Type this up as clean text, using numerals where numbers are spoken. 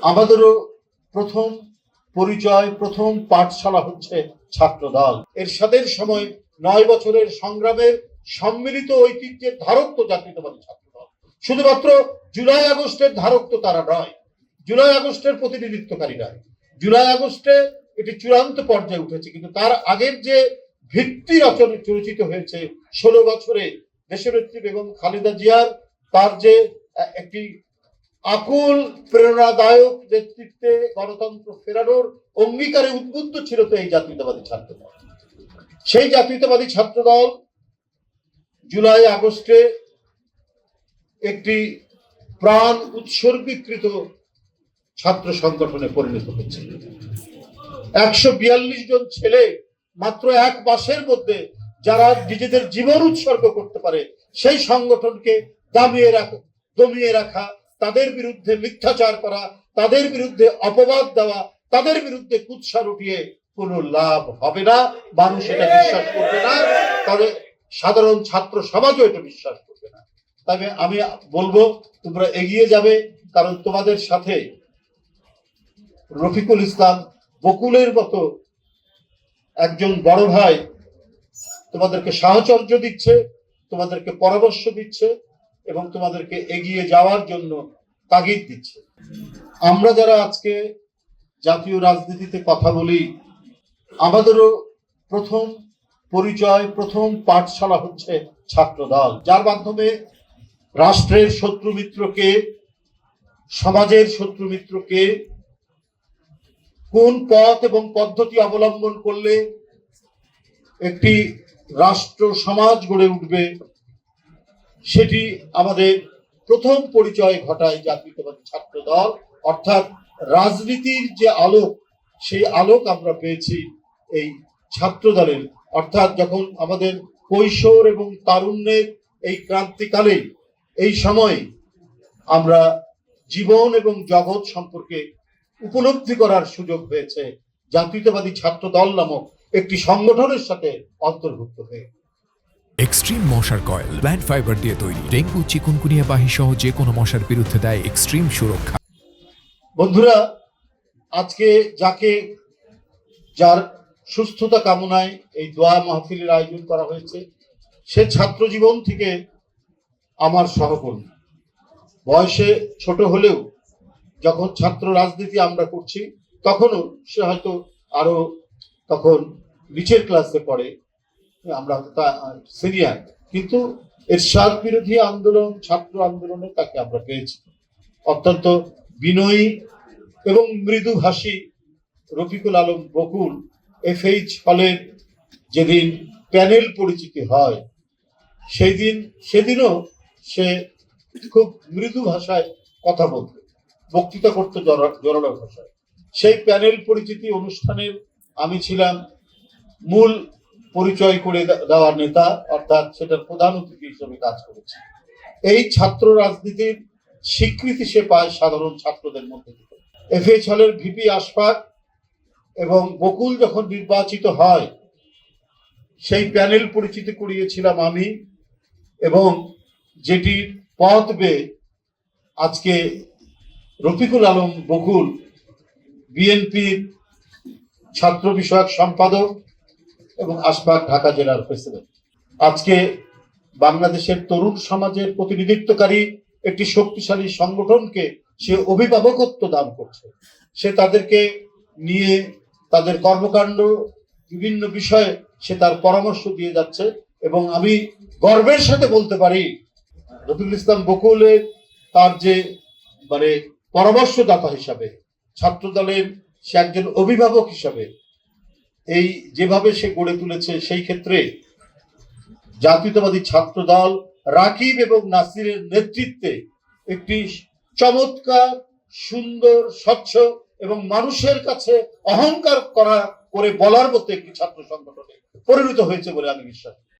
আমাদেরও প্রথম পরিচয়, প্রথম পাঠশালা হচ্ছে ছাত্রদল। এরশাদের সময় 9 বছরের সংগ্রামের সম্মিলিত ঐতিহ্যের ধারক তো জাতীয়তাবাদী ছাত্রদল। শুধুমাত্র জুলাই আগস্টের ধারক তো তারা নয়, জুলাই আগস্টের প্রতিনিধিত্বকারী নয়। জুলাই আগস্টে এটি চূড়ান্ত পর্যায়ে উঠেছে, কিন্তু তার আগের যে ভিত্তি রচিত হয়েছে 16 বছরে দেশনেত্রী বেগম খালেদা জিয়ার, তার যে একটি আকুল প্রেরণাদায়ক নেতৃত্বে গণতন্ত্র ফেরানোর অঙ্গীকারে উদ্বুদ্ধ ছিল তো এই জাতীয়তাবাদী ছাত্রদল। সেই জাতীয়তাবাদী ছাত্রদল জুলাই আগস্টে একটি প্রাণ উৎসর্গীকৃত ছাত্র সংগঠনে পরিণত হয়েছে। 142 জন ছেলে মাত্র 1 মাসের মধ্যে যারা নিজেদের জীবন উৎসর্গ করতে পারে, সেই সংগঠনকে দমিয়ে রাখা, তাদের বিরুদ্ধে মিথ্যাচার করা, তাদের বিরুদ্ধে অপবাদ দেওয়া, তাদের বিরুদ্ধে কুৎসা উঠিয়ে কোনো লাভ হবে না। মানুষ এটা বিশ্বাস করবে না, তবে সাধারণ ছাত্র সমাজও এটা বিশ্বাস করবে না। তবে আমি বলবো তোমরা এগিয়ে যাবে, কারণ তোমাদের সাথে রফিকুল ইসলাম বকুলের মতো একজন বড় ভাই তোমাদেরকে সাহচর্য দিচ্ছে, তোমাদেরকে পরামর্শ দিচ্ছে এবং তোমাদেরকে এগিয়ে যাওয়ার জন্য তাগিদ দিচ্ছে। আমরা যারা আজকে জাতীয় রাজনীতিতে কথা বলি, আমাদেরও প্রথম পরিচয়, প্রথম পাঠশালা হচ্ছে ছাত্রদল, যার মাধ্যমে রাষ্ট্রের শত্রু মিত্রকে, সমাজের শত্রু মিত্রকে কোন পথ এবং পদ্ধতি অবলম্বন করলে একটি রাষ্ট্র সমাজ গড়ে উঠবে, সেটি আমাদের প্রথম পরিচয় ঘটায় জাতীয়তাবাদী ছাত্রদল। অর্থাৎ রাজনীতির যে আলোক, সেই আলোক আমরা পেয়েছি এই ছাত্রদলের। অর্থাৎ যখন আমাদের কৈশোর এবং তারুণ্যের এই ক্রান্তিকালে, এই সময় আমরা জীবন এবং জগৎ সম্পর্কে উপলব্ধি করার সুযোগ হয়েছে জাতীয়তাবাদী ছাত্রদল নামক একটি সংগঠনের সাথে অন্তর্ভুক্ত হয়ে। এক্সট্রিম মশার কয়েল প্ল্যান্ট ফাইবার দিয়ে তৈরি, ডেঙ্গু, চিকুনগুনিয়া বাহি সহ যে কোনো মশার বিরুদ্ধে দেয় এক্সট্রিম সুরক্ষা। বন্ধুরা, আজকে যার সুস্থতা কামনায় এই দোয়া মাহফিলের আয়োজন করা হয়েছে, সে ছাত্র জীবন থেকে আমার সহকর্মী। বয়সে ছোট হলেও যখন ছাত্র রাজনীতি আমরা করছি, তখনও সে হয়তো আরো তখন নিচের ক্লাসে পড়ে, আমরা সিনিয়র, কিন্তু এরশাদ বিরোধী আন্দোলন, ছাত্র আন্দোলনে তাকে আমরা পেয়েছি। অত্যন্ত বিনয়ী এবং মৃদুভাষী রফিকুল আলম বকুল FH হলের যেদিন প্যানেল পরিচিতি হয়, সেদিনও সে খুব মৃদু ভাষায় কথা বলতো, বক্তৃতা করতো জোরালো ভাষায়। সেই প্যানেল পরিচিতি অনুষ্ঠানের আমি ছিলাম মূল পরিচয় করে দেওয়ার নেতা, অর্থাৎ সেটার প্রধান অতিথি হিসেবে কাজ করেছে। এই ছাত্র রাজনীতির স্বীকৃতি সে পায় সাধারণ ছাত্রদের মধ্যে থেকে। FH হলের ভিপি আশফাক এবং বকুল যখন নির্বাচিত হয়, সেই প্যানেল পরিচিতি করিয়েছিলাম আমি, এবং যেটির পথ বেয়ে আজকে রফিকুল আলম বকুল বিএনপির ছাত্র বিষয়ক সম্পাদক এবং আশফাক ঢাকা জেলার প্রেসিডেন্ট। আজকে বাংলাদেশের তরুণ সমাজের প্রতিনিধিত্বকারী একটি শক্তিশালী সংগঠনকে সে অভিভাবকত্ব দান করছে। সে তাদেরকে নিয়ে তাদের কর্মকাণ্ড, বিভিন্ন বিষয়ে সে তার পরামর্শ দিয়ে যাচ্ছে, এবং আমি গর্বের সাথে বলতে পারি রফিকুল ইসলাম বকুলের তার যে পরামর্শদাতা হিসাবে, ছাত্রদলের সে একজন অভিভাবক হিসাবে এই যেভাবে সে গড়ে তুলেছে, সেই ক্ষেত্রে জাতীয়তাবাদী ছাত্রদল রাকিব এবং নাসিরের নেতৃত্বে একটি চমৎকার, সুন্দর, স্বচ্ছ এবং মানুষের কাছে অহংকার করে বলার মতো একটি ছাত্র সংগঠনে পরিণত হয়েছে বলে আমি বিশ্বাস করি।